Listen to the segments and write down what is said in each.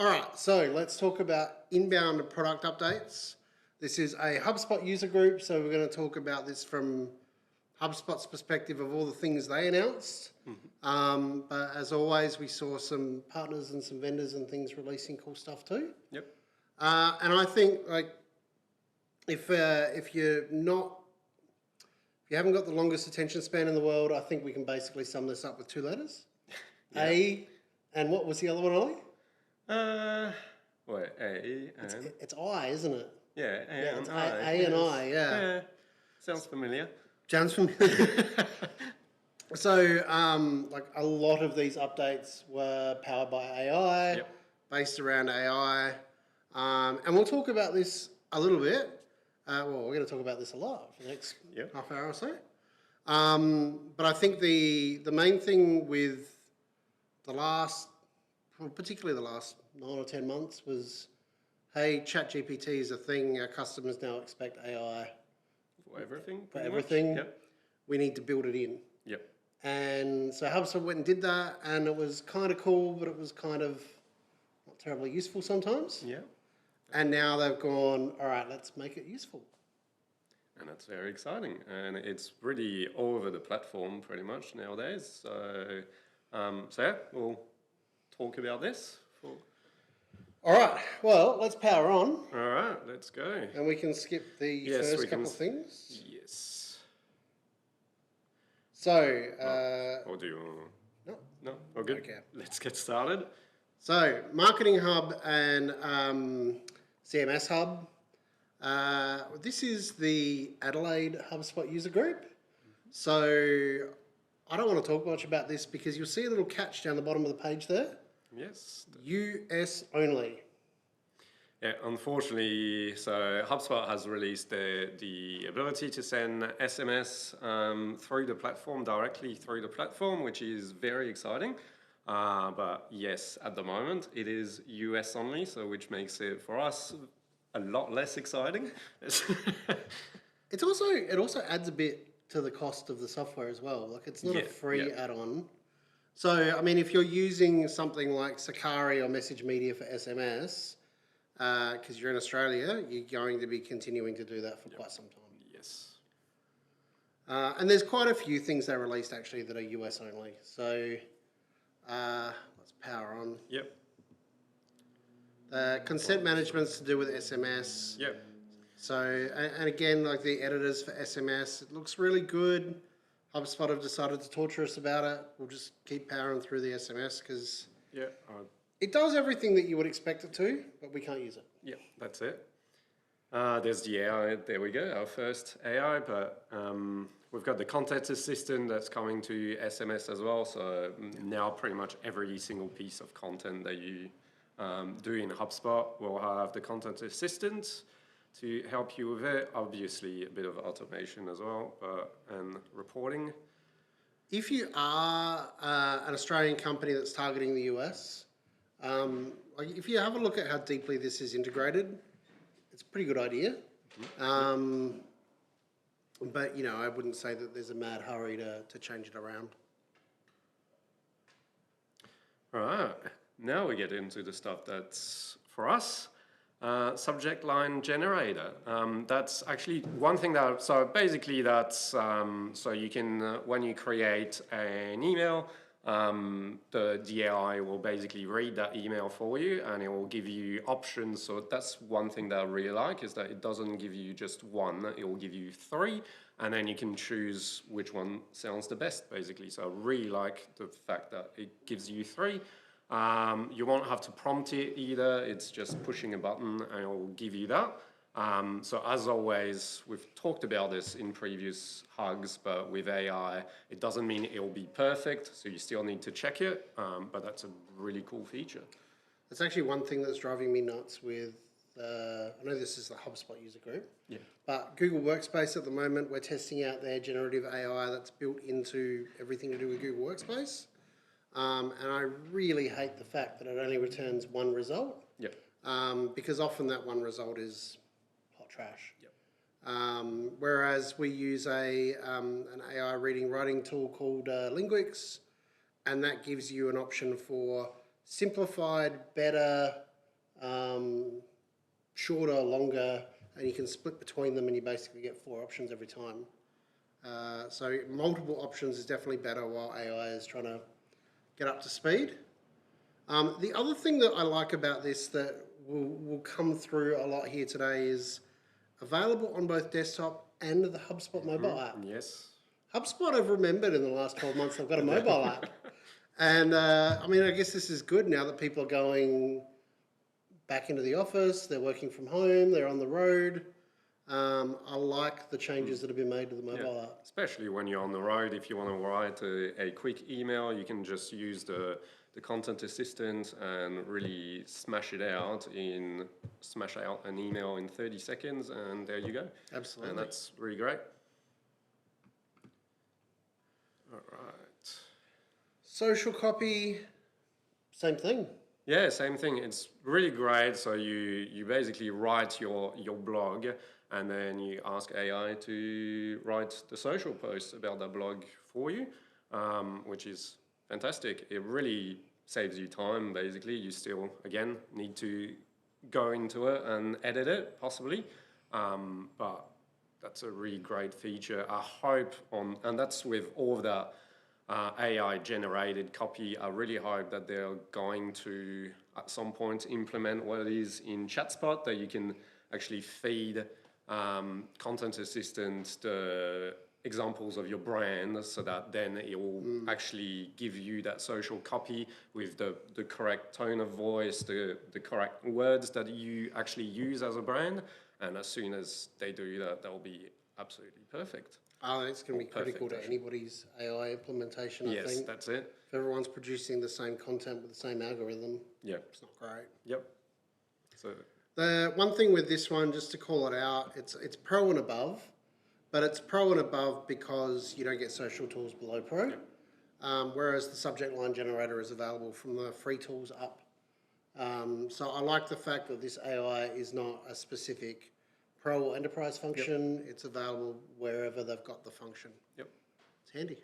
All right, so let's talk about inbound product updates. This is a HubSpot user group, so we're going to talk about this from HubSpot's perspective of all the things they announced. But as always, we saw some partners and some vendors and things releasing cool stuff too. Yep. And I think if you haven't got the longest attention span in the world, I think we can basically sum this up with two letters. Yeah. A, and what was the other one, Ollie? A and... It's I, isn't it? Yeah, it's A and I, yeah. Sounds familiar. Sounds familiar. So, a lot of these updates were powered by AI, based around AI. And we'll talk about this a little bit. We're going to talk about this a lot for the next half hour or so. But I think the main thing with particularly the last 9 or 10 months was, hey, ChatGPT is a thing. Our customers now expect AI for everything. For everything. Yep. We need to build it in. Yep. And so HubSpot went and did that, and it was kind of cool, but it was kind of not terribly useful sometimes. Yeah. And now they've gone, all right, let's make it useful. And that's very exciting. And it's really all over the platform pretty much nowadays. So yeah, we'll talk about this. All right, well, let's power on. All right, let's go. And we can skip the first couple of things. Yes. So... or do you... No. No? Oh, good. Okay. Let's get started. So, Marketing Hub and CMS Hub. This is the Adelaide HubSpot user group. So, I don't want to talk much about this because you'll see a little catch down the bottom of the page there. Yes. US only. Yeah, unfortunately, so HubSpot has released the ability to send SMS through the platform, directly through the platform, which is very exciting. But yes, at the moment, it is US only, so which makes it, for us, a lot less exciting. It also adds a bit to the cost of the software as well. Like, it's not a free add-on. So, I mean, if you're using something like Sakari or Message Media for SMS, because you're in Australia, you're going to be continuing to do that for quite some time. Yes. And there's quite a few things they released, actually, that are US only. So, let's power on. Yep. Consent management's to do with SMS. Yep. So, and again, like the editors for SMS, it looks really good. HubSpot have decided to torture us about it. We'll just keep powering through the SMS because it does everything that you would expect it to, but we can't use it. Yeah, that's it. There's the AI, there we go, our first AI, but we've got the content assistant that's coming to SMS as well. So now pretty much every single piece of content that you do in HubSpot will have the content assistant to help you with it. Obviously, a bit of automation as well, and reporting. If you are an Australian company that's targeting the US, if you have a look at how deeply this is integrated, it's a pretty good idea. But, you know, I wouldn't say that there's a mad hurry to change it around. All right, now we get into the stuff that's for us. Subject line generator. That's actually one thing that, so basically that's, so you can, when you create an email, the AI will basically read that email for you and it will give you options. So that's one thing that I really like, is that it doesn't give you just one, it will give you 3, and then you can choose which one sounds the best, basically. So I really like the fact that it gives you 3. You won't have to prompt it either, it's just pushing a button and it will give you that. So as always, we've talked about this in previous hugs, but with AI, it doesn't mean it will be perfect, so you still need to check it, but that's a really cool feature. That's actually one thing that's driving me nuts with, I know this is the HubSpot user group, but Google Workspace at the moment, we're testing out their generative AI that's built into everything to do with Google Workspace. And I really hate the fact that it only returns one result. Because often that one result is hot trash. Whereas we use an AI writing tool called Linguix, and that gives you an option for simplified, better, shorter, longer, and you can split between them and you basically get 4 options every time. So multiple options is definitely better while AI is trying to get up to speed. The other thing that I like about this that will come through a lot here today is available on both desktop and the HubSpot mobile app. Yes. HubSpot have remembered in the last 12 months they've got a mobile app. And I mean, I guess this is good now that people are going back into the office, they're working from home, they're on the road. I like the changes that have been made to the mobile app. Especially when you're on the road, if you want to write a quick email, you can just use the content assistant and really smash out an email in 30 seconds, and there you go. Absolutely. And that's really great. All right. Social copy, same thing. Yeah, same thing. It's really great. So you basically write your blog, and then you ask AI to write the social posts about that blog for you, which is fantastic. It really saves you time, basically. You still, again, need to go into it and edit it, possibly. But that's a really great feature. I hope and that's with all of that AI-generated copy, I really hope that they're going to, at some point, implement what it is in HubSpot, that you can actually feed Content Assistant the examples of your brand, so that then it will actually give you that social copy with the correct tone of voice, the correct words that you actually use as a brand. And as soon as they do that, they'll be absolutely perfect. Oh, it's going to be critical to anybody's AI implementation, I think. Yes, that's it. If everyone's producing the same content with the same algorithm, it's not great. Yep. So the one thing with this one, just to call it out, it's pro and above, but it's pro and above because you don't get social tools below pro, whereas the subject line generator is available from the free tools up. So I like the fact that this AI is not a specific pro or enterprise function. It's available wherever they've got the function. Yep. It's handy.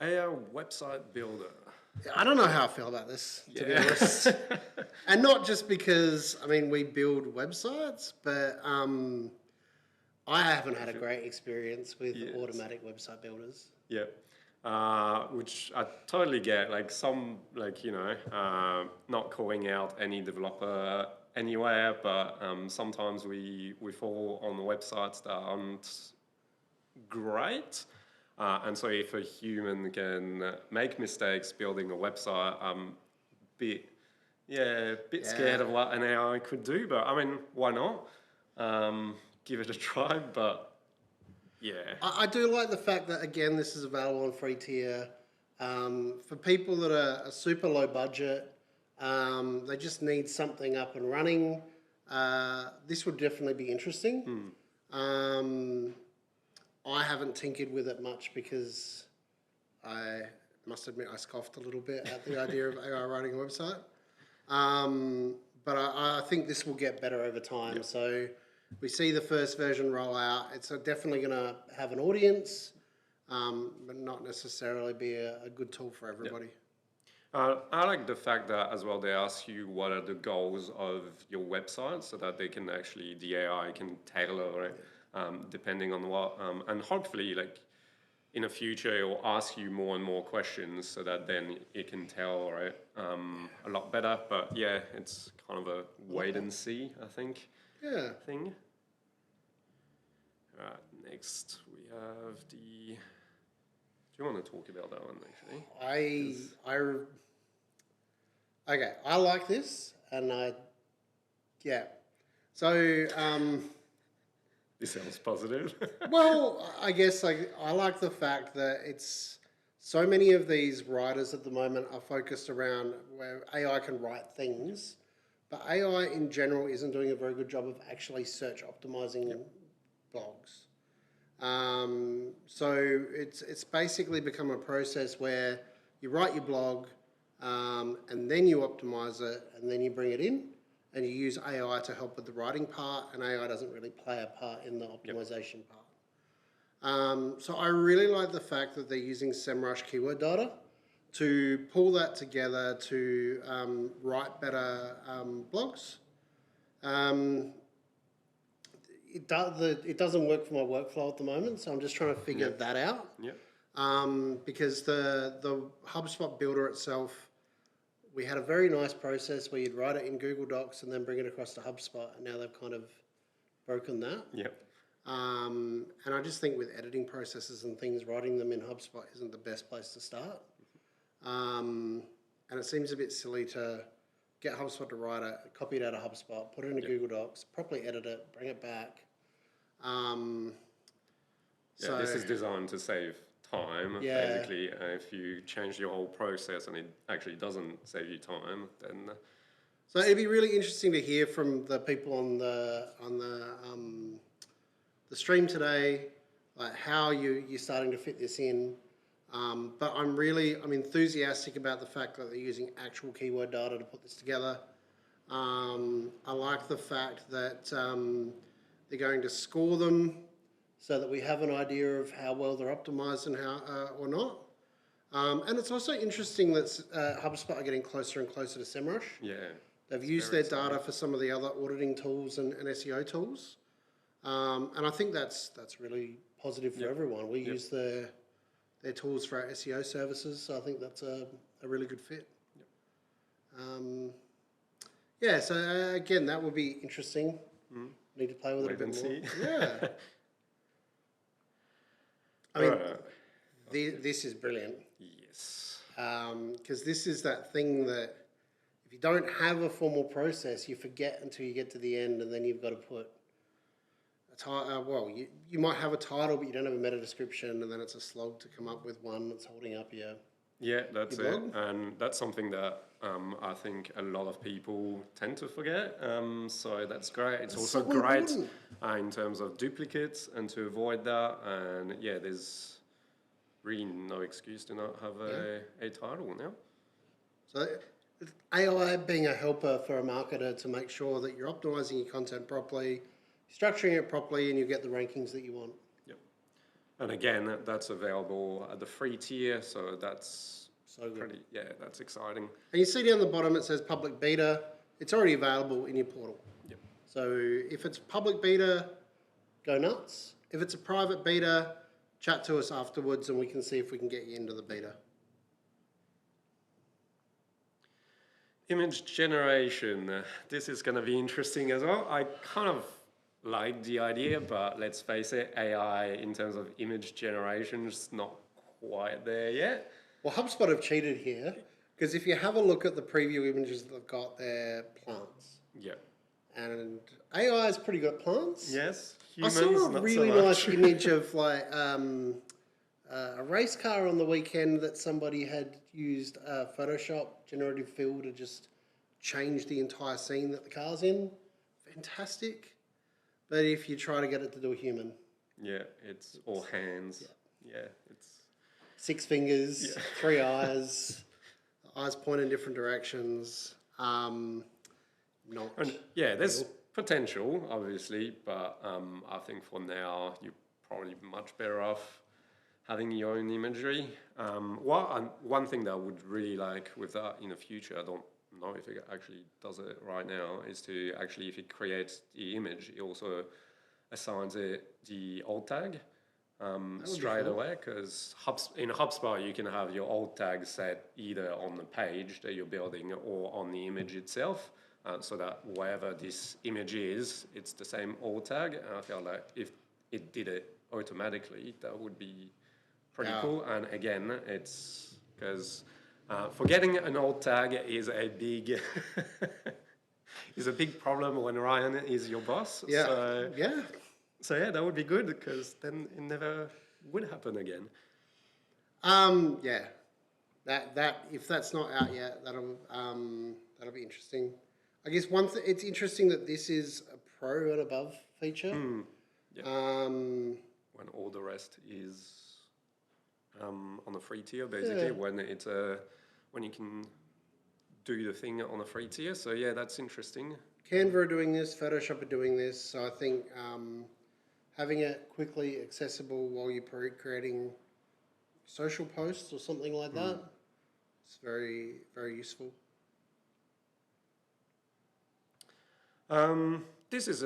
AI website builder. I don't know how I feel about this, to be honest. And not just because, I mean, we build websites, but I haven't had a great experience with automatic website builders. Yeah. Which I totally get. Like some, not calling out any developer anywhere, but sometimes we fall on the websites that aren't great. And so if a human can make mistakes building a website, I'm a bit scared of what an AI could do, but I mean, why not? Give it a try, but yeah. I do like the fact that, again, this is available on free tier. For people that are super low budget, they just need something up and running. This would definitely be interesting. I haven't tinkered with it much because I must admit I scoffed a little bit at the idea of AI writing a website. But I think this will get better over time. So we see the first version roll out. It's definitely going to have an audience, but not necessarily be a good tool for everybody. I like the fact that as well they ask you what are the goals of your website, so that they can actually, the AI can tailor it depending on what, and hopefully in the future it will ask you more and more questions, so that then it can tell a lot better. But yeah, it's kind of a wait and see, I think. Thing. Next we have the. Do you want to talk about that one actually? Okay, I like this, and So. This sounds positive. Well, I guess I like the fact that it's so many of these writers at the moment are focused around where AI can write things, but AI in general isn't doing a very good job of actually search optimizing blogs. So it's basically become a process where you write your blog, and then you optimize it, and then you bring it in, and you use AI to help with the writing part, and AI doesn't really play a part in the optimization part. So I really like the fact that they're using SEMrush keyword data. to pull that together to write better blogs. It doesn't work for my workflow at the moment, so I'm just trying to figure that out. Yeah. Because the HubSpot builder itself, we had a very nice process where you'd write it in Google Docs and then bring it across to HubSpot, and now they've kind of broken that. Yeah. And I just think with editing processes and things, writing them in HubSpot isn't the best place to start. And it seems a bit silly to get HubSpot to write it, copy it out of HubSpot, put it into Google Docs, properly edit it, bring it back. Yeah, this is designed to save time, basically. If you change your whole process and it actually doesn't save you time, then... So it'd be really interesting to hear from the people on the stream today, like how you're starting to fit this in. But I'm enthusiastic about the fact that they're using actual keyword data to put this together. I like the fact that they're going to score them so that we have an idea of how well they're optimized and how or not. And it's also interesting that HubSpot are getting closer and closer to SEMrush. Yeah. They've used their data for some of the other auditing tools and SEO tools. And I think that's really positive for everyone. We use their tools for our SEO services, so I think that's a really good fit. So again, that would be interesting. Need to play with it a bit more. Yeah. I mean, this is brilliant. Yes. Because this is that thing that if you don't have a formal process, you forget until you get to the end, and then you've got to put a title. You might have a title, but you don't have a meta description, and then it's a slog to come up with one that's holding up your... Yeah, that's it. And that's something that I think a lot of people tend to forget. So that's great. It's also great in terms of duplicates and to avoid that. And yeah, there's really no excuse to not have a title now. So AI being a helper for a marketer to make sure that you're optimizing your content properly, structuring it properly, and you get the rankings that you want. And again, that's available at the free tier, so that's pretty, that's exciting. And you see down the bottom it says public beta. It's already available in your portal. So if it's public beta, go nuts. If it's a private beta, chat to us afterwards and we can see if we can get you into the beta. Image generation. This is going to be interesting as well. I kind of like the idea, but let's face it, AI in terms of image generation is not quite there yet. Well, HubSpot have cheated here, because if you have a look at the preview images that they've got, they're plants. Yeah. And AI is pretty good at plants. Yes. Humans, I saw a really nice image of like a race car on the weekend that somebody had used Photoshop generative fill to just change the entire scene that the car's in. Fantastic. But if you try to get it to do a human. Yeah, it's all hands. Yeah, it's... 6 fingers, 3 eyes, eyes point in different directions. There's potential, obviously, but I think for now, you're probably much better off having your own imagery. One thing that I would really like with that in the future, I don't know if it actually does it right now, is to actually, if it creates the image, it also assigns it the alt tag straight away, because in HubSpot you can have your alt tag set either on the page that you're building or on the image itself, so that wherever this image is, it's the same alt tag. And I feel like if it did it automatically, that would be pretty cool. And again, it's because forgetting an alt tag is a big problem when Ryan is your boss. So yeah, that would be good, because then it never would happen again. That if that's not out yet, that'll be interesting. I guess it's interesting that this is a pro and above feature. When all the rest is on the free tier, basically, when you can do the thing on the free tier. So yeah, that's interesting. Canva are doing this, Photoshop are doing this. So I think having it quickly accessible while you're creating social posts or something like that It's very, very useful. This is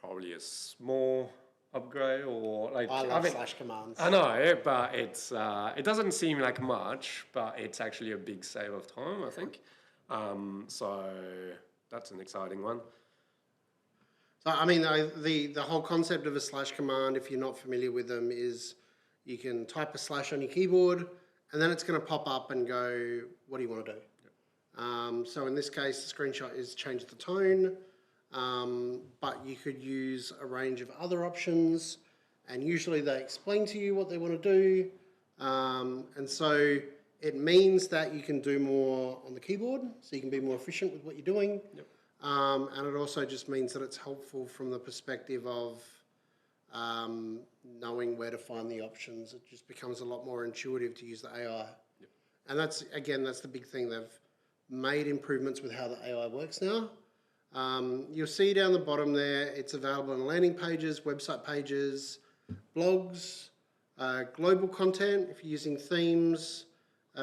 probably a small upgrade, or like I love slash commands. I know, but it doesn't seem like much, but it's actually a big save of time, I think. So that's an exciting one. So I mean, the whole concept of a slash command, if you're not familiar with them, is you can type a slash on your keyboard, and then it's going to pop up and go, "What do you want to do?" Yep. So in this case, the screenshot is change the tone. But you could use a range of other options, and usually they explain to you what they want to do. And so it means that you can do more on the keyboard, so you can be more efficient with what you're doing. Yep. And it also just means that it's helpful from the perspective of knowing where to find the options. It just becomes a lot more intuitive to use the AI. Yep. And that's the big thing. They've made improvements with how the AI works now. You'll see down the bottom there, it's available on landing pages, website pages, blogs, global content if you're using themes,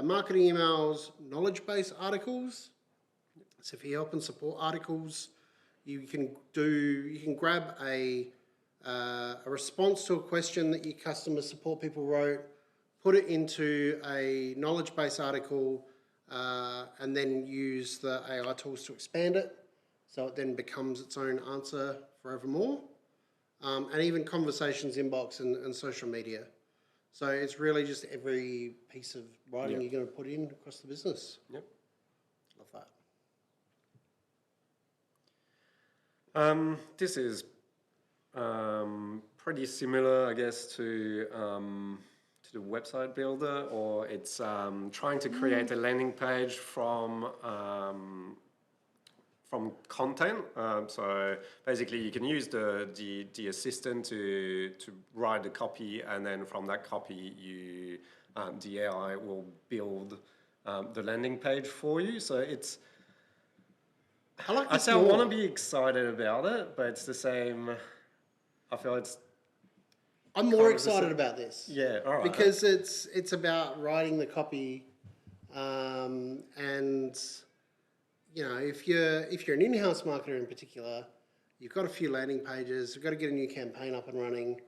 marketing emails, knowledge base articles. So if you help and support articles, you can grab a response to a question that your customer support people wrote, put it into a knowledge base article, and then use the AI tools to expand it. So it then becomes its own answer forevermore. And even conversations inbox and social media. So it's really just every piece of writing you're going to put in across the business. Yep. Love that. This is pretty similar, I guess, to the website builder, or it's trying to create a landing page from content. So basically you can use the assistant to write the copy, and then from that copy the AI will build the landing page for you. So it's, I say I want to be excited about it, but it's the same, I feel I'm more excited about this. Yeah, all right. Because it's about writing the copy, and you know, if you're an in-house marketer in particular, you've got a few landing pages, you've got to get a new campaign up and running.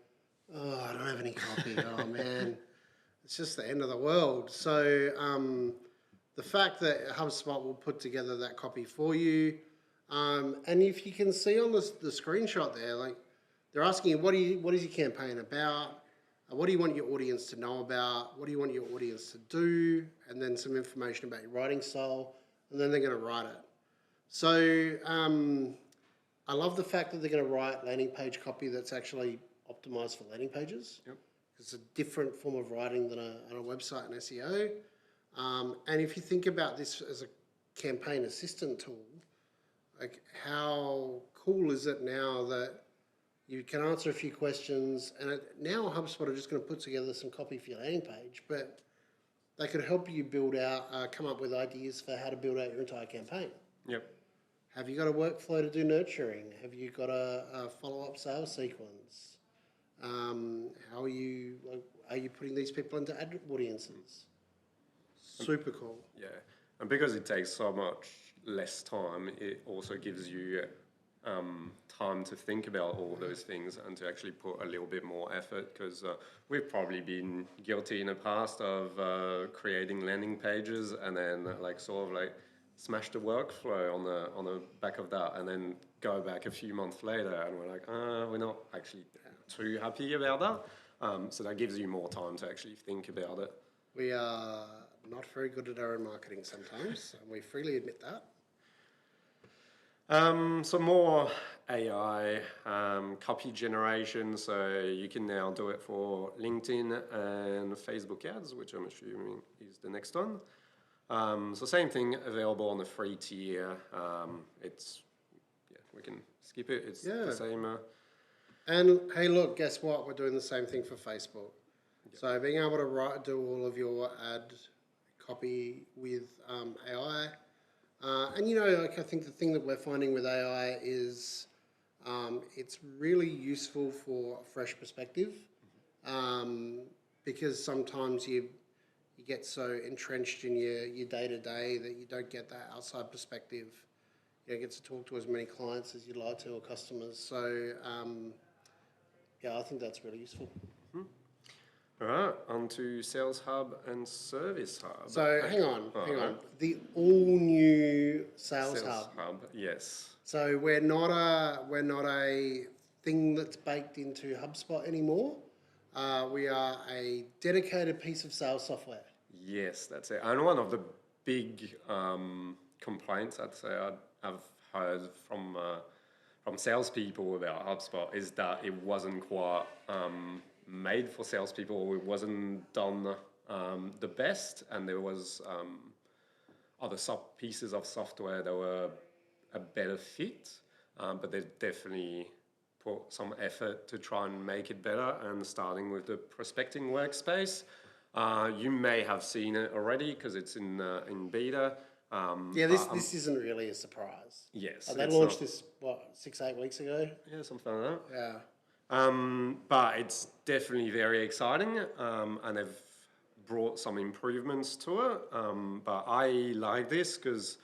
Oh, I don't have any copy. Oh man, it's just the end of the world. So the fact that HubSpot will put together that copy for you, and if you can see on the screenshot there, like they're asking you, what is your campaign about? What do you want your audience to know about? What do you want your audience to do? And then some information about your writing style. And then they're going to write it. So I love the fact that they're going to write landing page copy that's actually optimized for landing pages. Yep. It's a different form of writing than on a website and SEO. And if you think about this as a campaign assistant tool, like how cool is it now that you can answer a few questions, and now HubSpot are just going to put together some copy for your landing page, but they could help you build out, come up with ideas for how to build out your entire campaign. Yep. Have you got a workflow to do nurturing? Have you got a follow-up sales sequence? How are you putting these people into ad audiences? Super cool. Yeah, and because it takes so much less time, it also gives you time to think about all those things and to actually put a little bit more effort, because we've probably been guilty in the past of creating landing pages and then sort of smash the workflow on the back of that, and then go back a few months later and we're like, we're not actually too happy about that. So that gives you more time to actually think about it. We are not very good at our own marketing sometimes, and we freely admit that. So more AI copy generation, so you can now do it for LinkedIn and Facebook ads, which I'm assuming is the next one. So same thing, available on the free tier. We can skip it. It's the same. And hey, look, guess what? We're doing the same thing for Facebook. Yep. So being able to do all of your ad copy with AI. And I think the thing that we're finding with AI is it's really useful for a fresh perspective, because sometimes you get so entrenched in your day-to-day that you don't get that outside perspective. You don't get to talk to as many clients as you'd like to, or customers. So, yeah, I think that's really useful. All right, on to Sales Hub and Service Hub. So hang on. The all-new Sales Sales Hub. Hub, yes. So we're not a thing that's baked into HubSpot anymore. We are a dedicated piece of sales software. Yes, that's it. And one of the big complaints I'd say I've heard from salespeople about HubSpot is that it wasn't quite made for salespeople. It wasn't done the best, and there was other pieces of software that were a better fit, but they definitely put some effort to try and make it better, and starting with the prospecting workspace. You may have seen it already because it's in beta. This isn't really a surprise. Yes. They launched this, 6-8 weeks ago? Yeah, something like that. Yeah. But it's definitely very exciting, and they've brought some improvements to it. But I like this because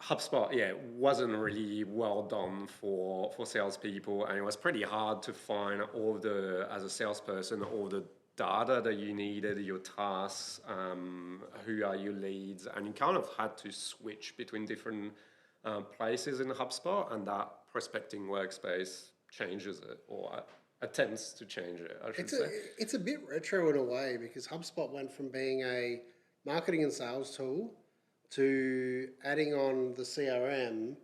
HubSpot, wasn't really well done for salespeople, and it was pretty hard to find as a salesperson, all the data that you needed, your tasks, who are your leads, and you kind of had to switch between different places in HubSpot, and that prospecting workspace changes it, or attempts to change it, I should say. It's a bit retro in a way, because HubSpot went from being a marketing and sales tool to adding on the CRM,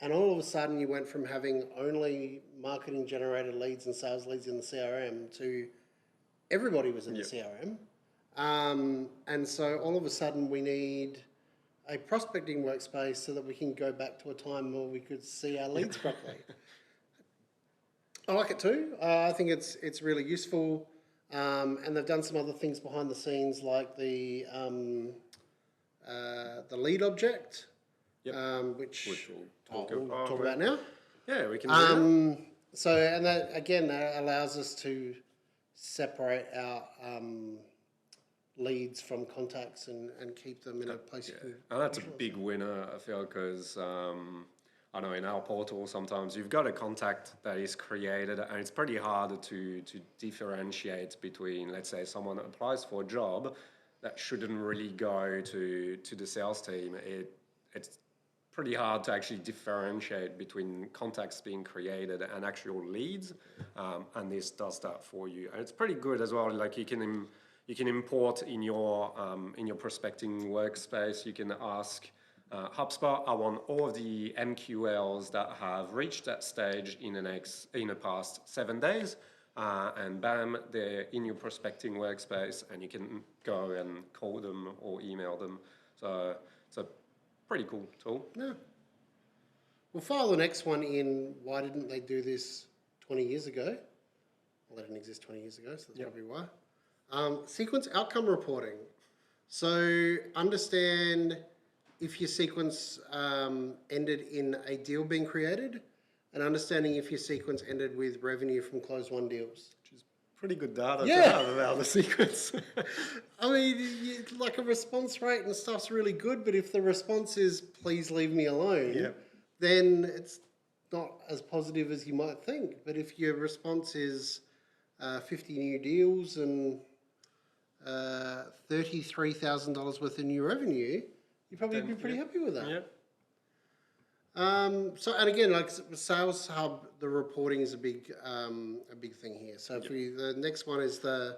and all of a sudden you went from having only marketing generated leads and sales leads in the CRM to everybody was in the CRM. And so all of a sudden we need a prospecting workspace so that we can go back to a time where we could see our leads properly. I like it too. I think it's really useful. And they've done some other things behind the scenes, like the lead object, which we'll talk about now. Yeah, we can do that. So, and that again, that allows us to separate out leads from contacts and keep them in a place. And that's a big winner, I feel, because I know in our portal sometimes you've got a contact that is created, and it's pretty hard to differentiate between, let's say, someone that applies for a job that shouldn't really go to the sales team. It's pretty hard to actually differentiate between contacts being created and actual leads, and this does that for you. And it's pretty good as well. Like you can import in your prospecting workspace. You can ask HubSpot, I want all of the MQLs that have reached that stage in the past 7 days. And bam, they're in your prospecting workspace, and you can go and call them or email them. So it's a pretty cool tool. Yeah. We'll file the next one in. Why didn't they do this 20 years ago? Well, they didn't exist 20 years ago, so that's probably why. Sequence outcome reporting. So understand if your sequence ended in a deal being created, and understanding if your sequence ended with revenue from closed won deals. Which is pretty good data to have about the sequence. I mean, like a response rate and stuff's really good, but if the response is, please leave me alone, then it's not as positive as you might think. But if your response is 50 new deals and $33,000 worth of new revenue, you'd probably be pretty happy with that. Yeah. And again, like Sales Hub, the reporting is a big thing here. So the next one is the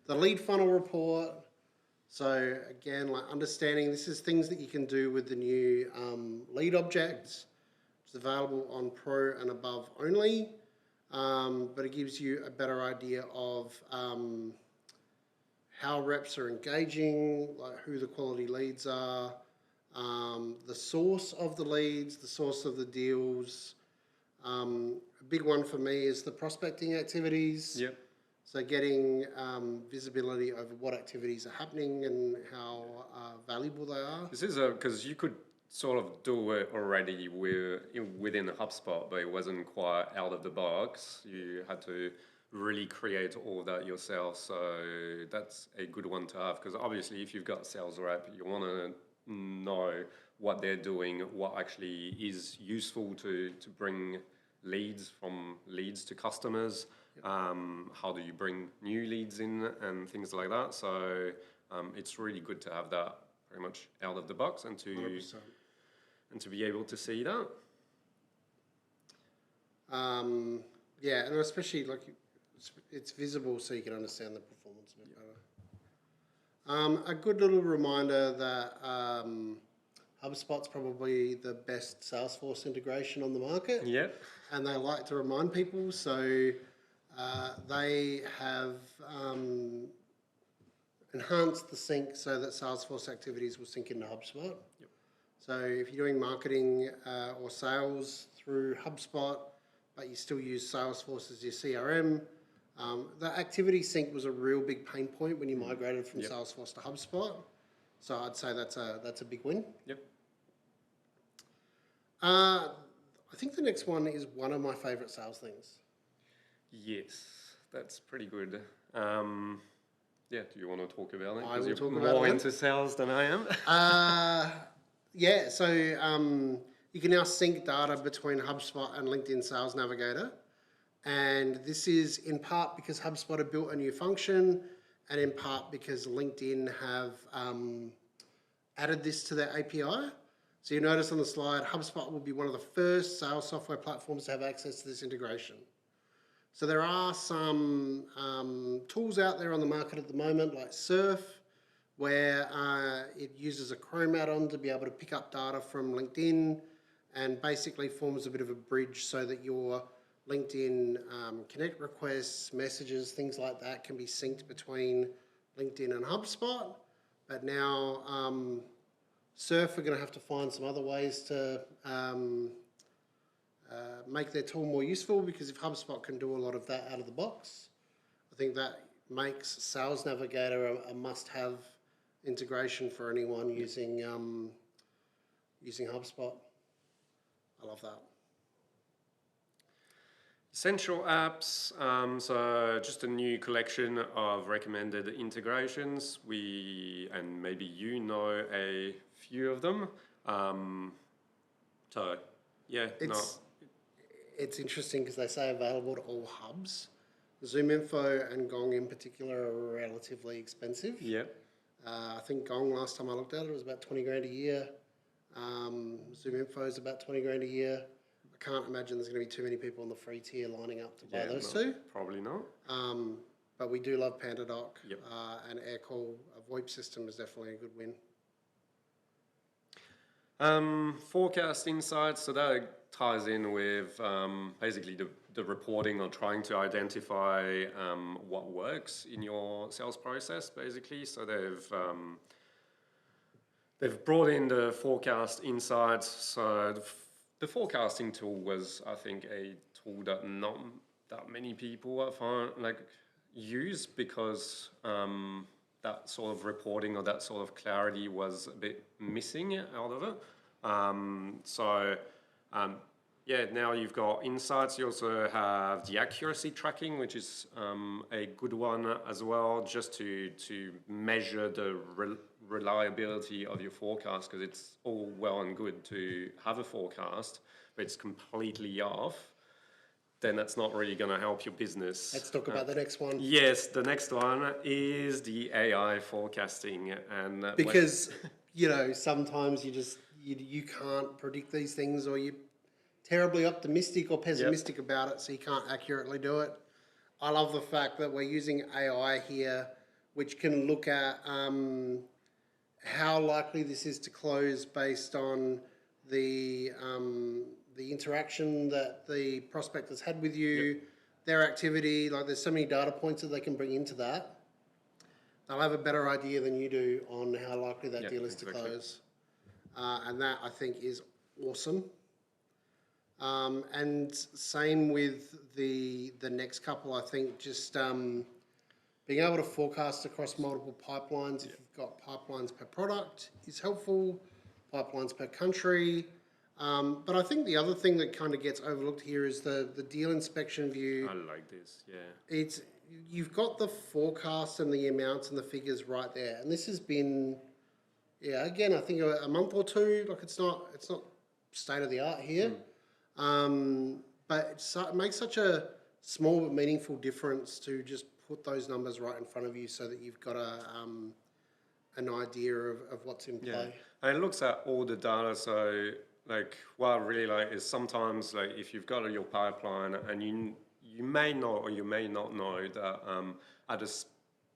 lead funnel report. So again, like understanding this is things that you can do with the new lead objects. It's available on Pro and above only, but it gives you a better idea of how reps are engaging, like who the quality leads are. The source of the leads, the source of the deals. A big one for me is the prospecting activities. Yep. So getting visibility over what activities are happening and how valuable they are. This is because you could sort of do it already within HubSpot, but it wasn't quite out of the box. You had to really create all that yourself. So that's a good one to have, because obviously if you've got a sales rep, you want to know what they're doing, what actually is useful to bring from leads to customers. How do you bring new leads in and things like that. So it's really good to have that pretty much out of the box and to 100%. be able to see that. Yeah, and especially like it's visible so you can understand the performance a bit better. A good little reminder that HubSpot's probably the best Salesforce integration on the market. Yeah. And they like to remind people, so they have enhanced the sync so that Salesforce activities will sync into HubSpot. Yep. So if you're doing marketing or sales through HubSpot, but you still use Salesforce as your CRM, the activity sync was a real big pain point when you migrated from Salesforce to HubSpot. So I'd say that's a big win. Yep. I think the next one is one of my favourite sales things. Yes, that's pretty good. Yeah, do you want to talk about it? I will you're talk about it more then. into sales than I am. Yeah, so you can now sync data between HubSpot and LinkedIn Sales Navigator. And this is in part because HubSpot have built a new function, and in part because LinkedIn have added this to their API. So you notice on the slide, HubSpot will be one of the first sales software platforms to have access to this integration. So there are some tools out there on the market at the moment, like Surf, where it uses a Chrome add-on to be able to pick up data from LinkedIn and basically forms a bit of a bridge so that your LinkedIn Connect requests, messages, things like that can be synced between LinkedIn and HubSpot. But now Surf are going to have to find some other ways to make their tool more useful, because if HubSpot can do a lot of that out of the box, I think that makes Sales Navigator a must-have integration for anyone using HubSpot. I love that. Essential apps, so just a new collection of recommended integrations. And maybe you know a few of them. So, yeah. It's interesting because they say available to all hubs. ZoomInfo and Gong in particular are relatively expensive. Yeah. I think Gong, last time I looked at it, was about 20 grand a year. ZoomInfo is about 20 grand a year. I can't imagine there's going to be too many people on the free tier lining up to buy those two. Probably not. But we do love PandaDoc. Yep. And Aircall, a VoIP system is definitely a good win. Forecast insights, so that ties in with basically the reporting or trying to identify what works in your sales process, basically. So they've brought in the forecast insights. So the forecasting tool was, I think, a tool that not that many people use, because that sort of reporting or that sort of clarity was a bit missing out of it. Now you've got insights. You also have the accuracy tracking, which is a good one as well, just to measure the reliability of your forecast, because it's all well and good to have a forecast, but it's completely off, then that's not really going to help your business. Let's talk about the next one. Yes, the next one is the AI forecasting. And because, sometimes you can't predict these things, or you're terribly optimistic or pessimistic about it, so you can't accurately do it. I love the fact that we're using AI here, which can look at how likely this is to close based on the interaction that the prospect has had with you, their activity. Like, there's so many data points that they can bring into that. They'll have a better idea than you do on how likely that deal is to close. And that, I think, is awesome. And same with the next couple. I think just being able to forecast across multiple pipelines, if you've got pipelines per product, is helpful. Pipelines per country. But I think the other thing that kind of gets overlooked here is the deal inspection view. I like this, yeah. You've got the forecast and the amounts and the figures right there, and this has been, again, I think a month or two. Like it's not state of the art here, but it makes such a small but meaningful difference to just put those numbers right in front of you, so that you've got an idea of what's in play. And it looks at all the data, so like what I really like is sometimes like if you've got your pipeline and you may know or you may not know that at a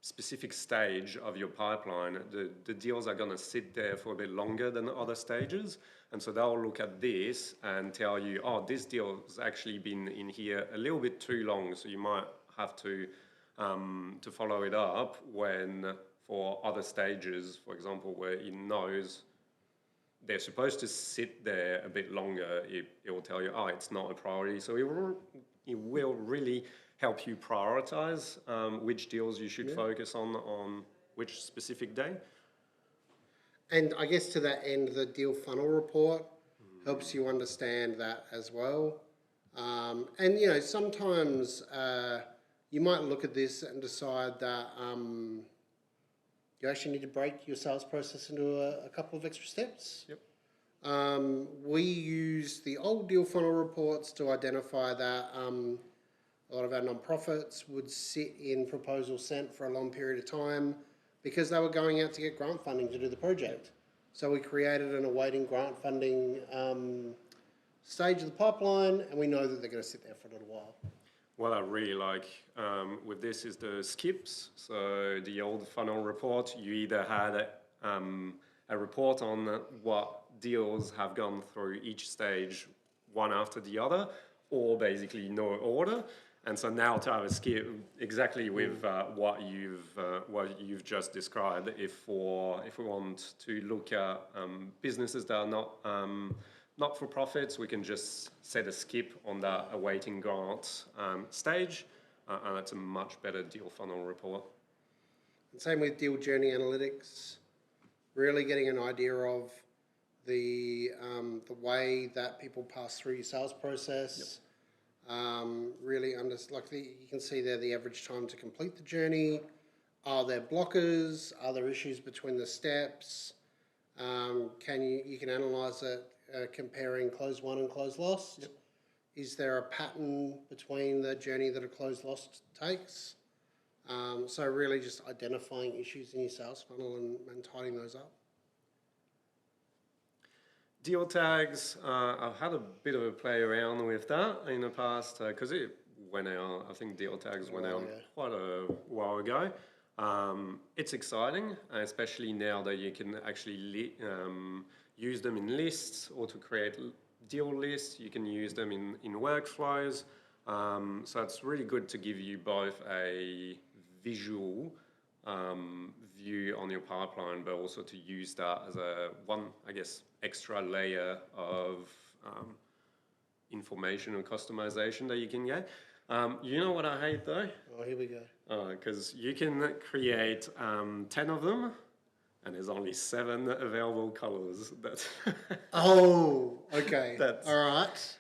specific stage of your pipeline, the deals are going to sit there for a bit longer than other stages. And so they'll look at this and tell you, oh, this deal has actually been in here a little bit too long, so you might have to follow it up when for other stages, for example, where it knows they're supposed to sit there a bit longer, it will tell you, oh, it's not a priority. So it will really help you prioritize which deals you should focus on which specific day. And I guess to that end, the deal funnel report helps you understand that as well. And, you know, sometimes you might look at this and decide that you actually need to break your sales process into a couple of extra steps. Yep. We use the old deal funnel reports to identify that a lot of our nonprofits would sit in proposal sent for a long period of time because they were going out to get grant funding to do the project. So we created an awaiting grant funding stage of the pipeline, and we know that they're going to sit there for a little while. What I really like with this is the skips. So the old funnel report, you either had a report on what deals have gone through each stage one after the other, or basically no order. And so now to have a skip exactly with what you've just described, if we want to look at businesses that are not for profits, we can just set a skip on that awaiting grant stage, and that's a much better deal funnel report. And same with deal journey analytics, really getting an idea of the way that people pass through your sales process. Yep. Really you can see there the average time to complete the journey. Are there blockers? Are there issues between the steps? You can analyse it comparing close won and close lost. Yep. Is there a pattern between the journey that a close lost takes? So really just identifying issues in your sales funnel and tidying those up. Deal tags, I've had a bit of a play around with that in the past because it went out, I think deal tags went out quite a while ago. It's exciting, especially now that you can actually use them in lists or to create deal lists. You can use them in workflows. So it's really good to give you both a visual view on your pipeline, but also to use that as extra layer of information and customization that you can get. You know what I hate though? Oh, here we go. Because you can create 10 of them, and there's only 7 available colors. Oh, okay. All right.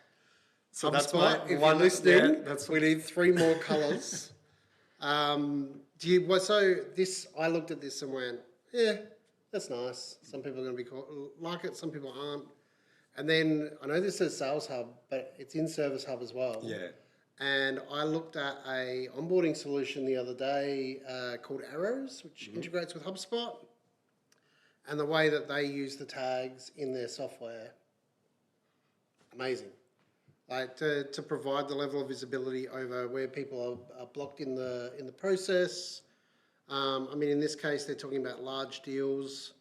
So that's why, if you're listening, we need 3 more colors. I looked at this and went, yeah, that's nice. Some people are going to be like it, some people aren't. And then I know this says Sales Hub, but it's in Service Hub as well. Yeah. And I looked at a onboarding solution the other day called Arrows, which integrates with HubSpot. And the way that they use the tags in their software, amazing. Like to provide the level of visibility over where people are blocked in the process. In this case, they're talking about large deals.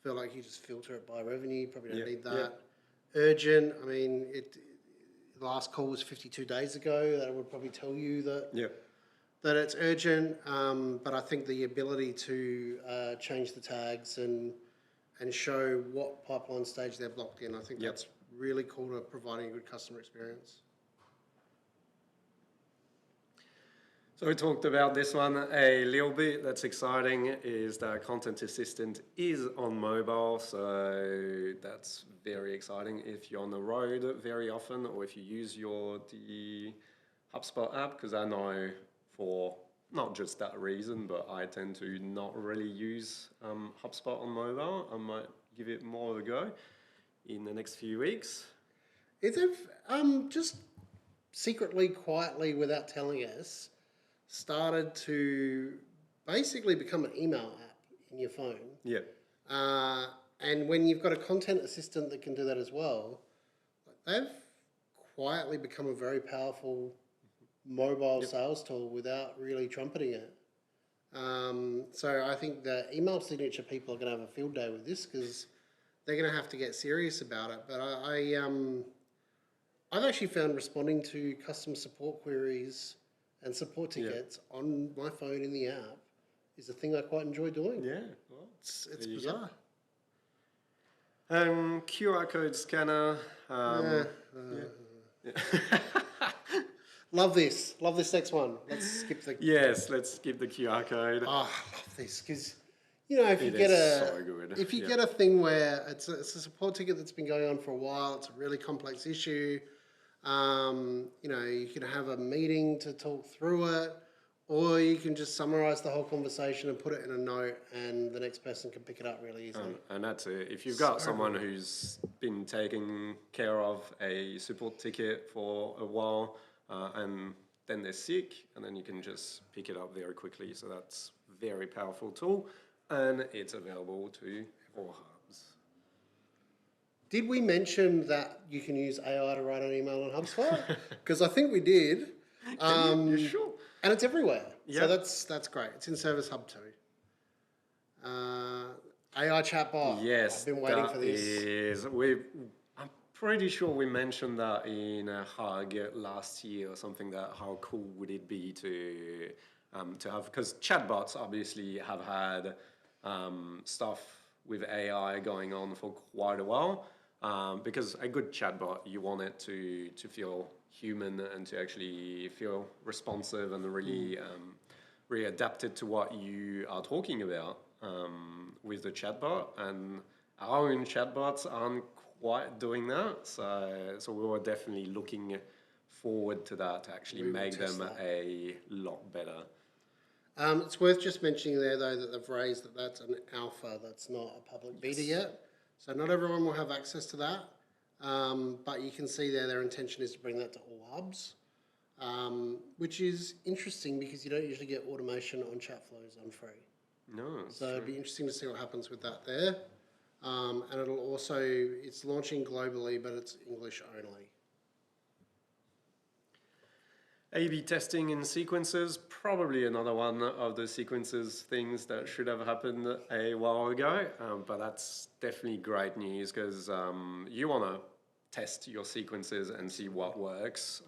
I feel like you just filter it by revenue. You probably don't need that. Yep. Urgent. The last call was 52 days ago. That would probably tell you that it's urgent. But I think the ability to change the tags and show what pipeline stage they're blocked in, I think that's really cool to providing a good customer experience. So we talked about this one a little bit. That's exciting is that Content Assistant is on mobile. So that's very exciting if you're on the road very often or if you use the HubSpot app, because I know for not just that reason, but I tend to not really use HubSpot on mobile. I might give it more of a go in the next few weeks. Is it just secretly, quietly, without telling us, started to basically become an email app in your phone? Yeah. And when you've got a content assistant that can do that as well, they've quietly become a very powerful mobile sales tool without really trumpeting it. So I think the email signature people are going to have a field day with this because they're going to have to get serious about it. But I've actually found responding to customer support queries and support tickets on my phone in the app is a thing I quite enjoy doing. Yeah, well, It's bizarre. QR code scanner. Love this next one. Let's skip the. Yes, let's skip the QR code. Oh, I love this because, if you It get is so good. if you get a thing where it's a support ticket that's been going on for a while, it's a really complex issue. You can have a meeting to talk through it, or you can just summarize the whole conversation and put it in a note, and the next person can pick it up really easily. And that's it. If you've got someone who's been taking care of a support ticket for a while, and then they're sick, and then you can just pick it up very quickly. So that's a very powerful tool, and it's available to all hubs. Did we mention that you can use AI to write an email on HubSpot? Because I think we did. You sure? And it's everywhere. So Yep. that's great. It's in Service Hub too. AI chatbot. Yes, I've been waiting for this. I'm pretty sure we mentioned that in a hug last year or something. That how cool would it be to have, because chatbots obviously have had stuff with AI going on for quite a while. Because a good chatbot, you want it to feel human and to actually feel responsive and really really adapted to what you are talking about with the chatbot. And our own chatbots aren't quite doing that, so we were definitely looking forward to that to actually make them a lot better. It's worth just mentioning there, though, that they've raised that that's an alpha, that's not a public beta yet. So not everyone will have access to that, but you can see there their intention is to bring that to all hubs, which is interesting because you don't usually get automation on chat flows on free. No. So it'd be interesting to see what happens with that there. And it's launching globally, but it's English only. A/B testing in sequences, probably another one of the sequences things that should have happened a while ago, but that's definitely great news because you want to test your sequences and see what works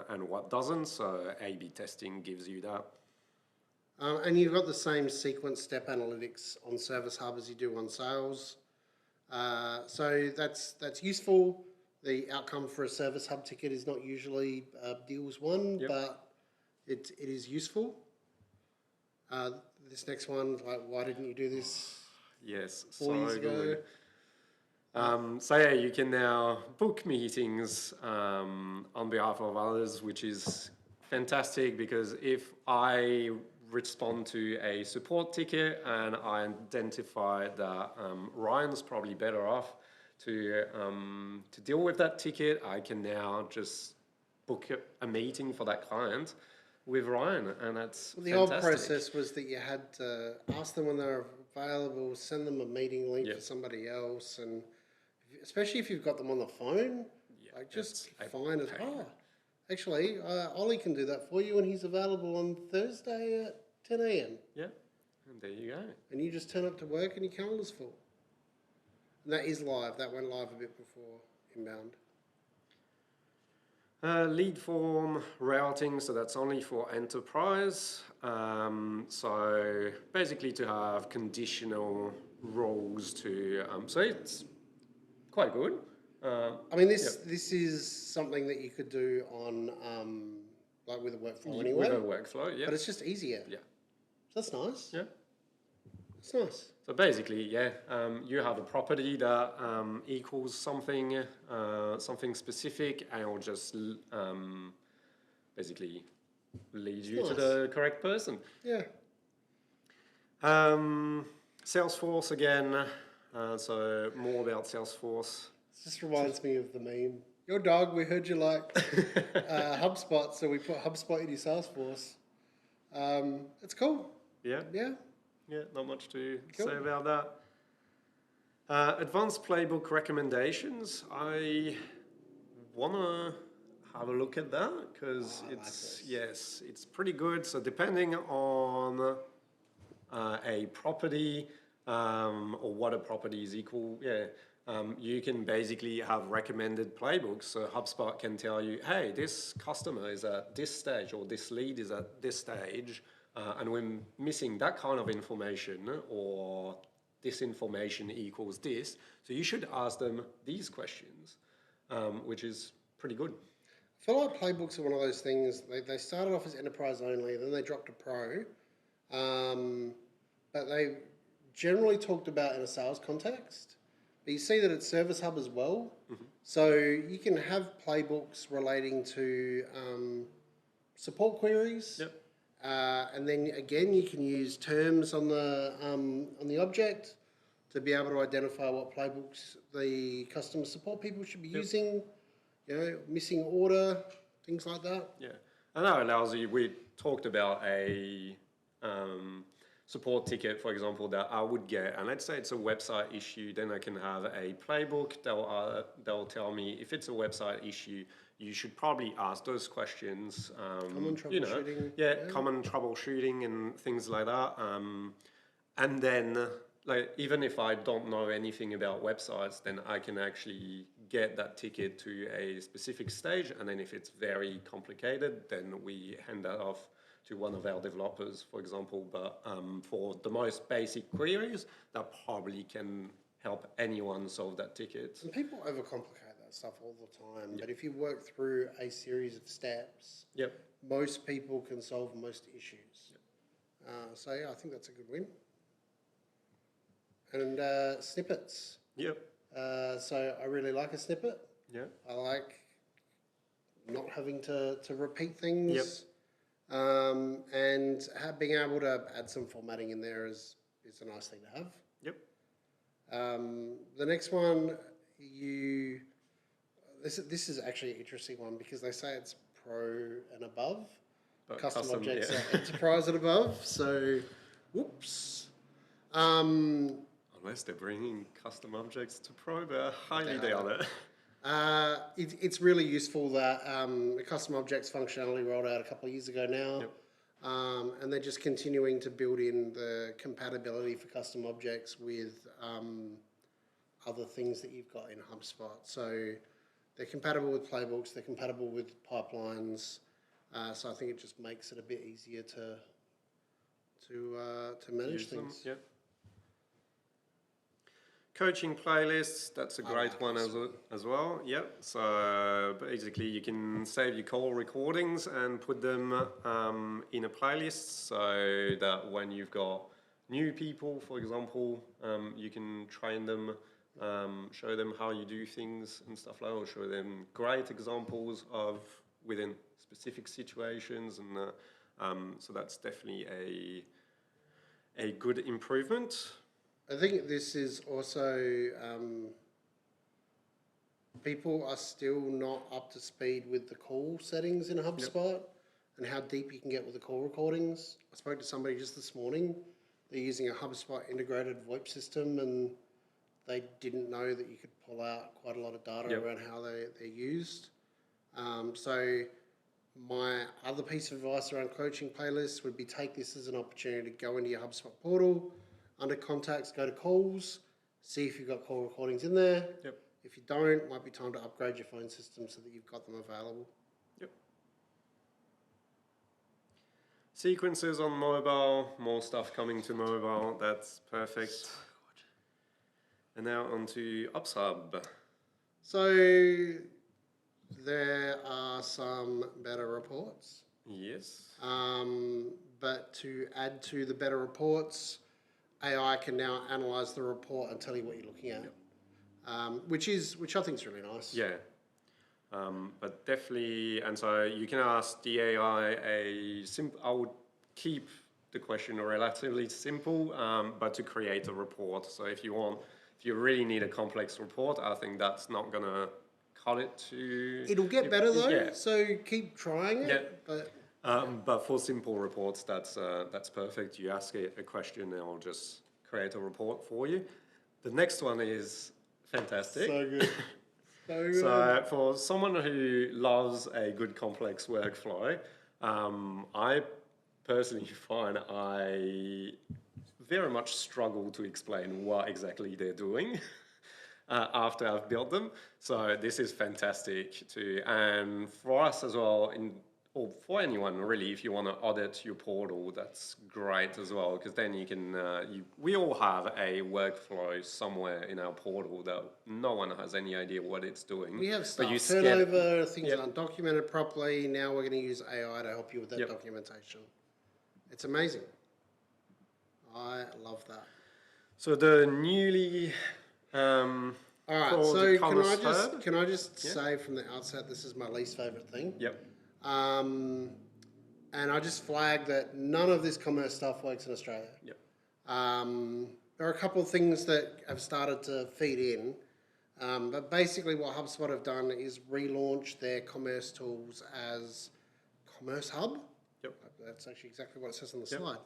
and what doesn't, so A/B testing gives you that. And you've got the same sequence step analytics on Service Hub as you do on Sales. So that's useful. The outcome for a Service Hub ticket is not usually deals won, but it is useful. This next one, like, why didn't you do this? Yes, 4 years ago? So yeah, you can now book meetings on behalf of others, which is fantastic because if I respond to a support ticket and I identify that Ryan's probably better off to deal with that ticket, I can now just book a meeting for that client with Ryan, and that's The fantastic. old process was that you had to ask them when they're available, send them a meeting link for somebody else, and especially if you've got them on the phone, just find it. Actually, Ollie can do that for you, and he's available on Thursday at 10 a.m. Yeah, and there you go. And you just turn up to work and your calendar's full. And that is live. That went live a bit before Inbound. Lead form routing, so that's only for enterprise. So basically to have conditional roles to, so it's quite good. I mean, this is something that you could do on like with a workflow With anyway. a workflow, yeah. But it's just easier. Yeah. So that's nice. Yeah. It's nice. So basically, yeah, you have a property that equals something, something specific, and it'll just basically lead you to the correct person. Yeah. Salesforce again. So more about Salesforce. It just reminds me of the meme. Your dog, we heard you like HubSpot, so we put HubSpot in your Salesforce. It's cool. Yeah. Yeah. Yeah, not much to Cool. say about that. Advanced playbook recommendations. I want to have a look at that because it's pretty good. So depending on a property or what a property is equal, you can basically have recommended playbooks. So HubSpot can tell you, hey, this customer is at this stage or this lead is at this stage. And we're missing that kind of information, or this information equals this. So you should ask them these questions, which is pretty good. I feel like playbooks are one of those things, they started off as enterprise only, then they dropped to pro. But they generally talked about in a sales context. But you see that it's Service Hub as well. Mm-hmm. So you can have playbooks relating to support queries. Yep. And then again, you can use terms on the object to be able to identify what playbooks the customer support people should be using. You know, missing order, things like that. Yeah, and that allows you. We talked about a support ticket, for example, that I would get, and let's say it's a website issue. Then I can have a playbook. They'll tell me if it's a website issue. You should probably ask those questions. Common troubleshooting. Common troubleshooting and things like that. And then, like, even if I don't know anything about websites, then I can actually get that ticket to a specific stage. And then if it's very complicated, then we hand that off to one of our developers, for example. But for the most basic queries, that probably can help anyone solve that ticket. And people overcomplicate stuff all the time, but if you work through a series of steps, most people can solve most issues. So yeah, I think that's a good win. And snippets. So I really like a snippet. I like not having to repeat things. And being able to add some formatting in there is a nice thing to have. The next one, This is actually an interesting one because they say it's pro and above. But custom objects are enterprise and above. So, whoops. Unless they're bringing custom objects to pro, but I highly doubt it. It's really useful that the custom objects functionality rolled out a couple of years ago now. And they're just continuing to build in the compatibility for custom objects with other things that you've got in HubSpot. So they're compatible with playbooks, they're compatible with pipelines, so I think it just makes it a bit easier to manage things. Coaching playlists, that's a great one as well. So basically you can save your call recordings and put them in a playlist so that when you've got new people, for example, you can train them, show them how you do things and stuff like that, or show them great examples of within specific situations, and so that's definitely a good improvement. I think this is also people are still not up to speed with the call settings in HubSpot and how deep you can get with the call recordings. I spoke to somebody just this morning. They're using a HubSpot integrated VoIP system, and they didn't know that you could pull out quite a lot of data around how they're used. So my other piece of advice around coaching playlists would be take this as an opportunity to go into your HubSpot portal, under contacts, go to calls, see if you've got call recordings in there. If you don't, it might be time to upgrade your phone system so that you've got them available. Sequences on mobile, more stuff coming to mobile, that's perfect. So good. And now on to Ops Hub. So there are some better reports. Yes. But to add to the better reports, AI can now analyze the report and tell you what you're looking at, which I think is really nice. Yeah. But definitely, and so you can ask the AI I would keep the question relatively simple, but to create a report. So if you really need a complex report, I think that's not gonna cut it to. It'll get better though, Yeah. so keep trying it. Yeah. But But for simple reports, that's perfect. You ask it a question, and it'll just create a report for you. The next one is fantastic. so good. So good. So for someone who loves a good complex workflow, I personally find I very much struggle to explain what exactly they're doing after I've built them. So this is fantastic too. And for us as well, or for anyone really, if you want to audit your portal, that's great as well, because then you can, we all have a workflow somewhere in our portal that no one has any idea what it's doing. We have But stuff turnover, things aren't documented properly. Now we're going to use AI to help you with that documentation. It's amazing. I love that. So the newly all right, called so can I just say from the outset, this is my least favorite thing. Yep. And I just flagged that none of this commerce stuff works in Australia. Yep. There are a couple of things that have started to feed in, but basically what HubSpot have done is relaunch their commerce tools as Commerce Hub. Yep. That's actually exactly what it says on the slide.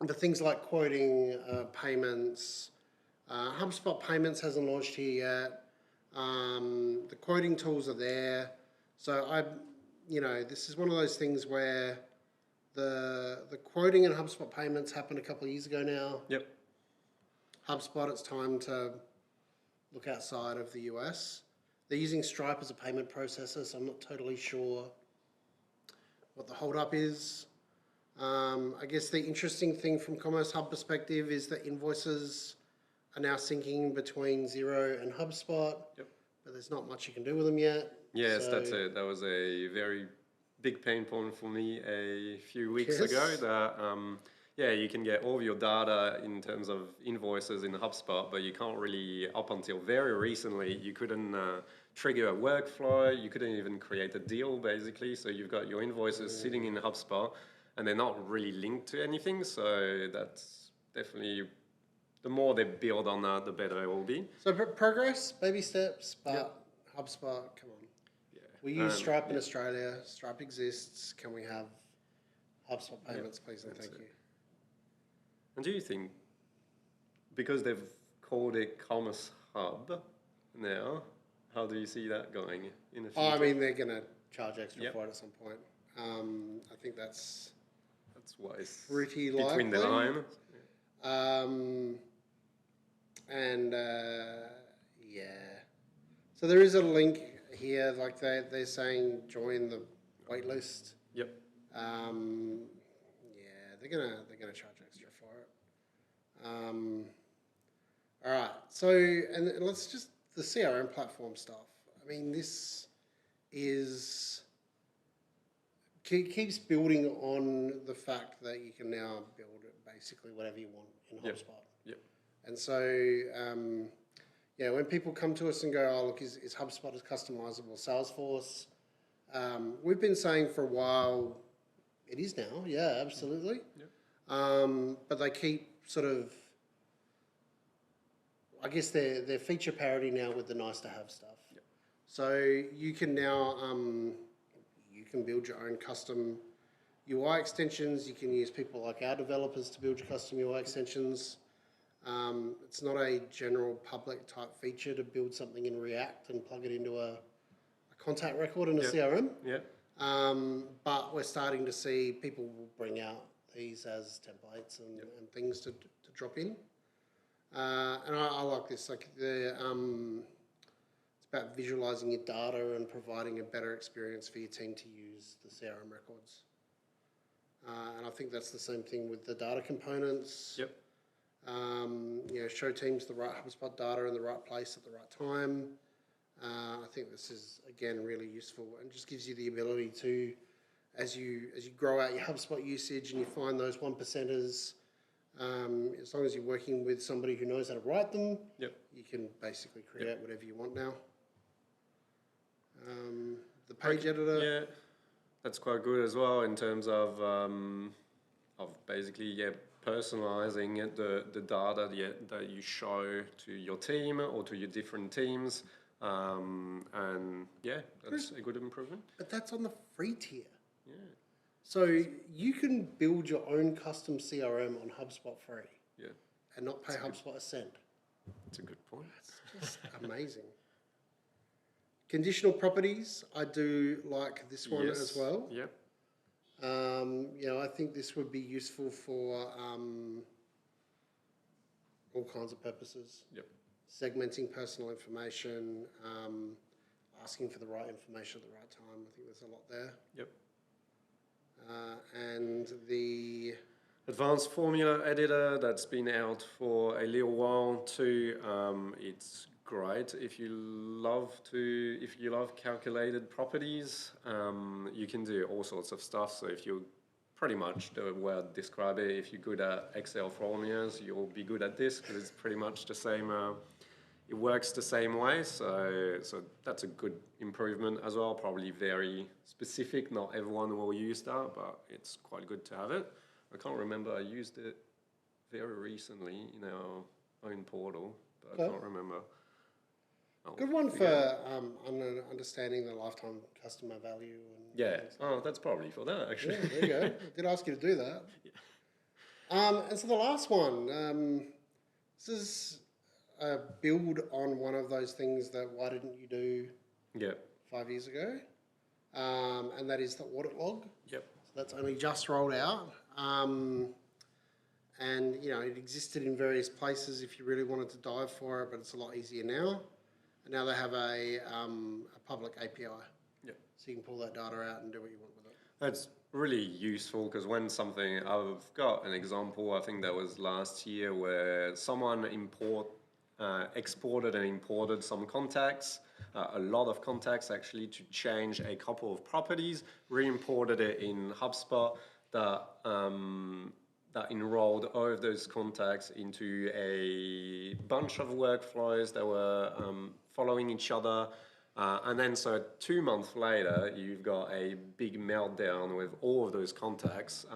The things like quoting, payments, HubSpot Payments hasn't launched here yet. The quoting tools are there. So this is one of those things where the quoting and HubSpot Payments happened a couple of years ago now. Yep. HubSpot, it's time to look outside of the US. They're using Stripe as a payment processor, so I'm not totally sure what the holdup is. I guess the interesting thing from Commerce Hub perspective is that invoices are now syncing between Xero and HubSpot, but there's not much you can do with them yet. Yes, that's it. That was a very big pain point for me a few weeks ago. That you can get all of your data in terms of invoices in HubSpot, but you can't really, up until very recently, you couldn't trigger a workflow. You couldn't even create a deal, basically. So you've got your invoices sitting in HubSpot, and they're not really linked to anything. So that's definitely, the more they build on that, the better it will be. So progress, baby steps, but HubSpot, come on. We use Stripe in Australia. Stripe exists. Can we have HubSpot Payments, please, and thank you. And do you think, because they've called it Commerce Hub now, how do you see that going in the future? I mean, they're going to charge extra for it at some point. I think that's wise. Pretty between the lines. So there is a link here, like they're saying join the waitlist. Yep. They're gonna charge extra for it. All right. So and let's just the CRM platform stuff. I mean, this keeps building on the fact that you can now build basically whatever you want in HubSpot. Yep. And so, when people come to us and go, oh, look, is HubSpot as customizable Salesforce? We've been saying for a while, it is now, yeah, absolutely. Yep. But they keep sort of, I guess they're feature parity now with the nice to have stuff. Yep. So you can now, you can build your own custom UI extensions. You can use people like our developers to build your custom UI extensions. It's not a general public type feature to build something in React and plug it into a contact record in a CRM. Yeah. But we're starting to see people will bring out these as templates and things to drop in. And I like this. Like it's about visualizing your data and providing a better experience for your team to use the CRM records. And I think that's the same thing with the data components. Yep. Show teams the right HubSpot data in the right place at the right time. I think this is, again, really useful and just gives you the ability to, as you grow out your HubSpot usage and you find those 1%ers, as long as you're working with somebody who knows how to write them, you can basically create whatever you want now. The page editor. Yeah, that's quite good as well in terms of basically personalizing the data that you show to your team or to your different teams. And yeah, that's a good improvement. But that's on the free tier. Yeah. So you can build your own custom CRM on HubSpot free. Yeah. And not pay HubSpot a cent. That's a good point. It's just amazing. Conditional properties, I do like this one as well. Yep. I think this would be useful for all kinds of purposes. Yep. Segmenting personal information, asking for the right information at the right time. I think there's a lot there. Yep. And the advanced formula editor that's been out for a little while too. It's great if you love calculated properties. You can do all sorts of stuff. So if you're pretty much the way I'd describe it, if you're good at Excel formulas, you'll be good at this because it's pretty much the same. It works the same way. So that's a good improvement as well. Probably very specific. Not everyone will use that, but it's quite good to have it. I can't remember. I used it very recently in our own portal, but I can't remember. Good one for understanding the lifetime customer value. And that's probably for that, actually. Yeah, there you go. I did ask you to do that. And so the last one, this is a build on one of those things that why didn't you do 5 years ago? And that is the audit log. Yep. So that's only just rolled out. And, it existed in various places if you really wanted to dive for it, but it's a lot easier now. And now they have a public API. Yep. So you can pull that data out and do what you want with it. That's really useful because when I've got an example, I think that was last year, where someone exported and imported some contacts, a lot of contacts actually, to change a couple of properties, re-imported it in HubSpot, that enrolled all of those contacts into a bunch of workflows that were following each other. And then so 2 months later, you've got a big meltdown with all of those contacts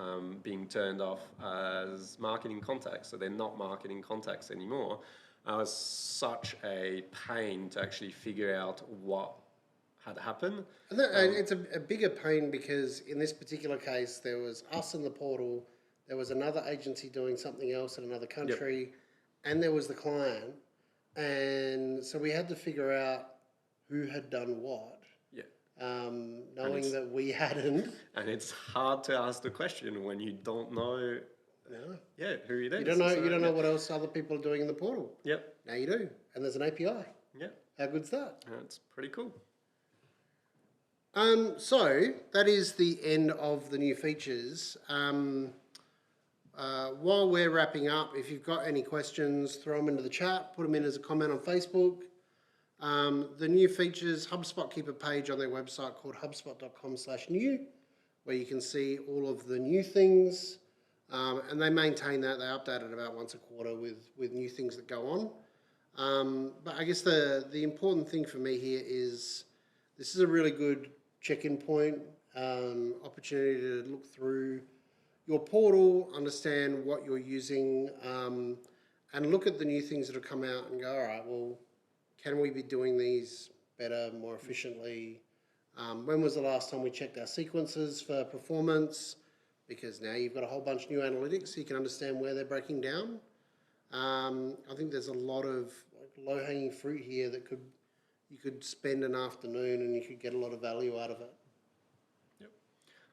being turned off as marketing contacts. So they're not marketing contacts anymore. It was such a pain to actually figure out what had happened. And it's a bigger pain because in this particular case, there was us in the portal, there was another agency doing something else in another country, and there was the client. And so we had to figure out who had done what, knowing that we hadn't. And it's hard to ask the question when you don't know who it is. You don't know what else other people are doing in the portal. Yep. Now you do. And there's an API. Yep. How good's that? That's pretty cool. So that is the end of the new features. While we're wrapping up, if you've got any questions, throw them into the chat, put them in as a comment on Facebook. The new features, HubSpot keep a page on their website called hubspot.com/new, where you can see all of the new things. And they maintain that. They update it about once a quarter with new things that go on. But I guess the important thing for me here is this is a really good check-in point, opportunity to look through your portal, understand what you're using, and look at the new things that have come out and go, all right, well, can we be doing these better, more efficiently? When was the last time we checked our sequences for performance? Because now you've got a whole bunch of new analytics, so you can understand where they're breaking down. I think there's a lot of low-hanging fruit here that you could spend an afternoon and you could get a lot of value out of it. Yep.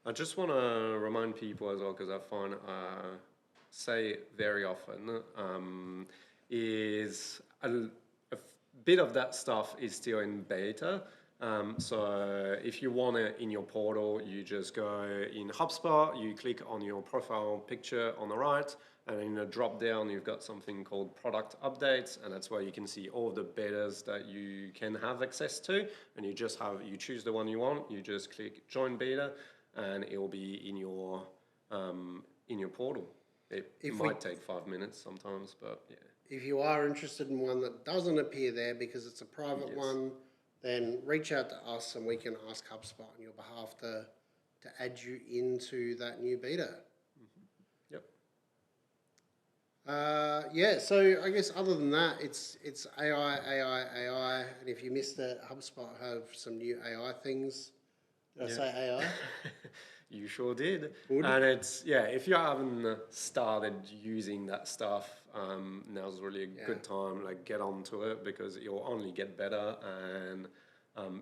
I just want to remind people as well, because I find say very often, is a bit of that stuff is still in beta. So if you want it in your portal, you just go in HubSpot, you click on your profile picture on the right, And in a drop down, you've got something called product updates, and that's where you can see all the betas that you can have access to. And you choose the one you want, you just click join beta, and it will be in your portal. It might take 5 minutes sometimes, but yeah. If you are interested in one that doesn't appear there because it's a private one, then reach out to us and we can ask HubSpot on your behalf to add you into that new beta. Yep. So I guess other than that, it's AI, and if you missed it, HubSpot have some new AI things. Did I say AI? You sure did. Good. And if you haven't started using that stuff, now's really a good time. Like, get onto it because you'll only get better, and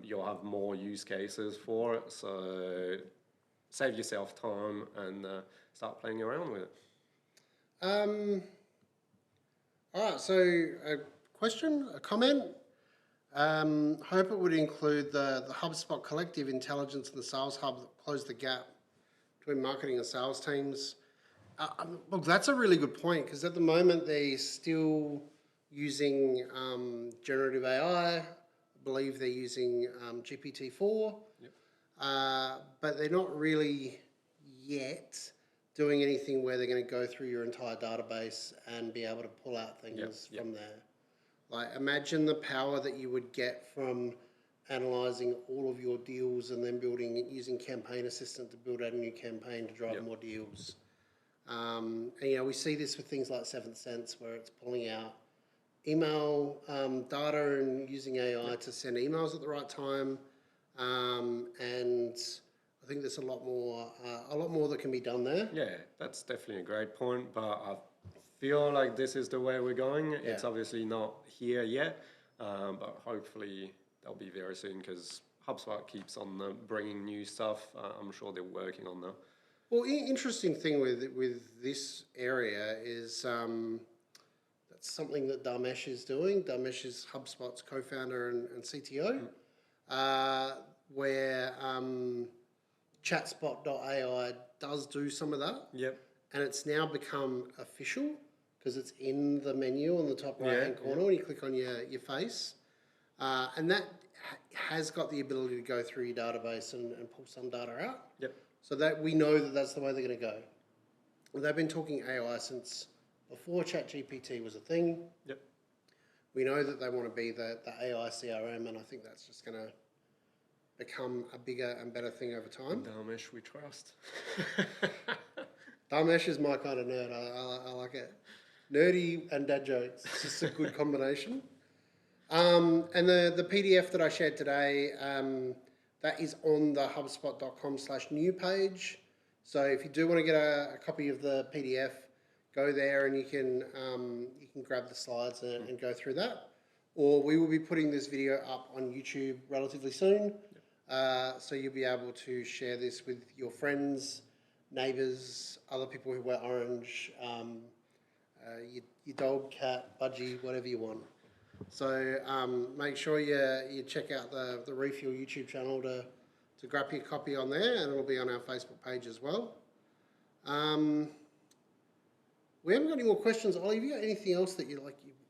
you'll have more use cases for it. So save yourself time and start playing around with it. All right, so a question, a comment. Hope it would include the HubSpot collective intelligence and the sales hub that close the gap between marketing and sales teams. Look, that's a really good point because at the moment they're still using generative AI. I believe they're using GPT-4, but they're not really yet doing anything where they're going to go through your entire database and be able to pull out things from there. Like, imagine the power that you would get from analysing all of your deals and then using Campaign Assistant to build out a new campaign to drive more deals. And we see this with things like Seventh Sense, where it's pulling out email data and using AI to send emails at the right time. And I think there's a lot more that can be done there. Yeah, that's definitely a great point, but I feel like this is the way we're going. Yeah. It's obviously not here yet, but hopefully they'll be very soon because HubSpot keeps on bringing new stuff. I'm sure they're working on that. Well, interesting thing with this area is that's something that Dharmesh is doing. Dharmesh is HubSpot's co-founder and CTO, where chatspot.ai does do some of that. Yep. And it's now become official because it's in the menu on the top right-hand corner when you click on your face. And that has got the ability to go through your database and pull some data out. Yep. So that we know that that's the way they're going to go. And they've been talking AI since before ChatGPT was a thing. Yep. We know that they want to be the AI CRM, and I think that's just going to become a bigger and better thing over time. Dharmesh, we trust. Dharmesh is my kind of nerd. I like it. Nerdy and dad jokes. It's just a good combination. And the PDF that I shared today, that is on the hubspot.com/new page. So if you do want to get a copy of the PDF, go there and you can grab the slides and go through that. Or we will be putting this video up on YouTube relatively soon. So you'll be able to share this with your friends, neighbours, other people who wear orange, your dog, cat, budgie, whatever you want. So make sure you check out the Refuel YouTube channel to grab your copy on there, and it'll be on our Facebook page as well. We haven't got any more questions. Ollie, have you got anything else that you're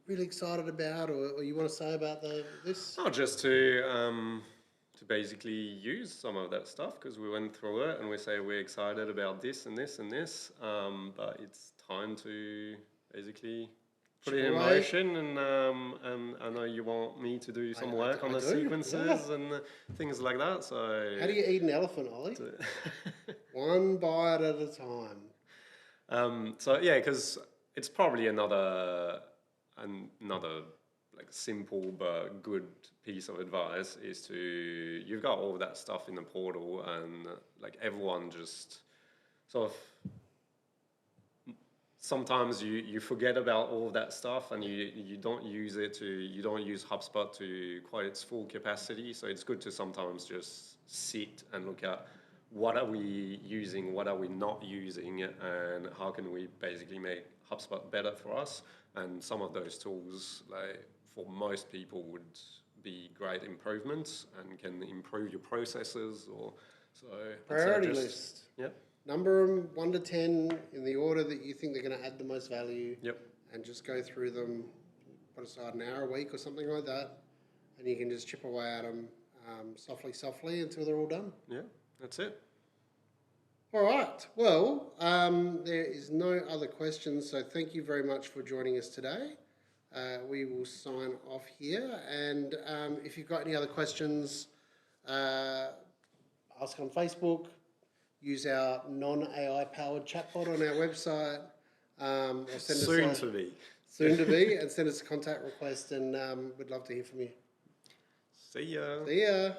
really excited about, or you want to say about this? Oh, just to basically use some of that stuff because we went through it and we say we're excited about this and this and this, but it's time to basically put it in motion. And I know you want me to do some work on the sequences and things like that. So how do you eat an elephant, Ollie? One bite at a time. So yeah, because it's probably another like simple but good piece of advice is you've got all that stuff in the portal, and like everyone just sort of sometimes you forget about all of that stuff and you don't use HubSpot to quite its full capacity. So it's good to sometimes just sit and look at what are we using, what are we not using, and how can we basically make HubSpot better for us. And some of those tools, like for most people, would be great improvements and can improve your processes or so. Priority list. Yep. number them 1 to 10 in the order that you think they're going to add the most value. Yep. And just go through them, put aside an hour a week or something like that, and you can just chip away at them softly until they're all done. Yeah, that's it. All right. Well, there is no other questions, so thank you very much for joining us today. We will sign off here, and if you've got any other questions, ask on Facebook, use our non-AI powered chatbot on our website, or send us soon to be, and send us a contact request, and we'd love to hear from you. See ya. See ya.